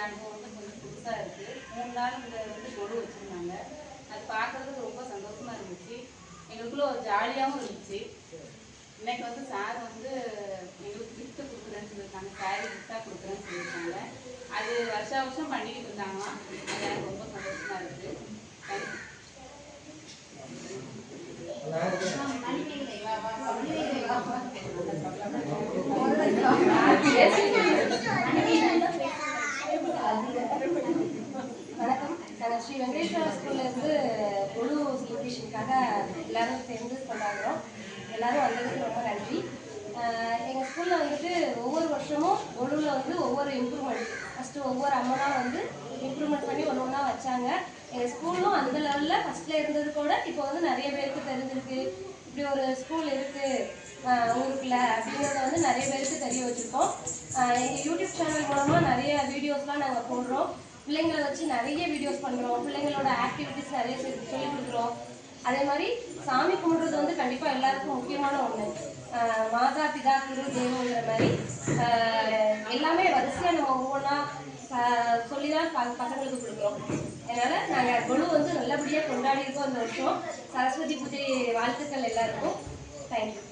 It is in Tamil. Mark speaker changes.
Speaker 1: அனுபவம் வந்து கொஞ்சம் புதுசாக இருக்குது. 3 நாள் இங்கே வந்து கொலு வச்சுருந்தாங்க. அது பார்க்குறதுக்கு ரொம்ப சந்தோஷமாக இருந்துச்சு. எங்களுக்குள்ள ஒரு ஜாலியாகவும் இருந்துச்சு. இன்னைக்கு வந்து சார் வந்து எங்களுக்கு கிஃப்ட் கொடுக்குறேன்னு சொல்லியிருக்காங்க. சாரி கிஃப்டாக கொடுக்குறேன்னு சொல்லியிருக்காங்க. அது வருஷம் வருஷம் பண்ணிக்கிட்டு இருந்தாங்களாம். அது எனக்கு ரொம்ப சந்தோஷமாக இருக்குது.
Speaker 2: வணக்கம். நாங்கள் ஸ்ரீ வெங்கடேஸ்வரா ஸ்கூல்லேருந்து கொலு செலிப்ரேஷனுக்காக எல்லோரும் சேர்ந்து கொண்டாடுறோம். எல்லோரும் வந்ததுக்கு ரொம்ப நன்றி. எங்கள் ஸ்கூலில் வந்துட்டு ஒவ்வொரு வருஷமும் கொலுவில் வந்து ஒவ்வொரு இம்ப்ரூவ்மெண்ட், ஃபஸ்ட்டு ஒவ்வொரு அம்மனாக வந்து இம்ப்ரூவ்மெண்ட் பண்ணி ஒன்று ஒன்றா வச்சாங்க. எங்கள் ஸ்கூலும் அந்த லெவலில் ஃபஸ்ட்டில் இருந்தது கூட இப்போ வந்து நிறைய பேருக்கு தெரிஞ்சிருக்கு. இப்படி ஒரு ஸ்கூல் இருக்குது ஊருக்குள்ள அப்படிங்கிறத வந்து நிறைய பேருக்கு தெரிய வச்சுருக்கோம். எங்கள் யூடியூப் சேனல் மூலமாக நிறைய வீடியோஸ்லாம் நாங்கள் போடுறோம். பிள்ளைங்களை வச்சு நிறைய வீடியோஸ் பண்ணுறோம். பிள்ளைங்களோட ஆக்டிவிட்டிஸ் நிறைய சொல்லிக் கொடுக்குறோம். அதே மாதிரி சாமி கும்பிட்றது வந்து கண்டிப்பாக எல்லாருக்கும் முக்கியமான ஒன்று. மாதா பிதா குரு தெய்வங்கிற மாதிரி எல்லாமே வரிசையாக நம்ம ஒவ்வொன்றா சொல்லி தான் பசங்களுக்கு கொடுக்குறோம். அதனால் நாங்கள் கொலு வந்து நல்லபடியாக கொண்டாடியிருக்கோம் இந்த வருஷம். சரஸ்வதி பூஜை வாழ்த்துக்கள் எல்லாருக்கும். தேங்க்யூ.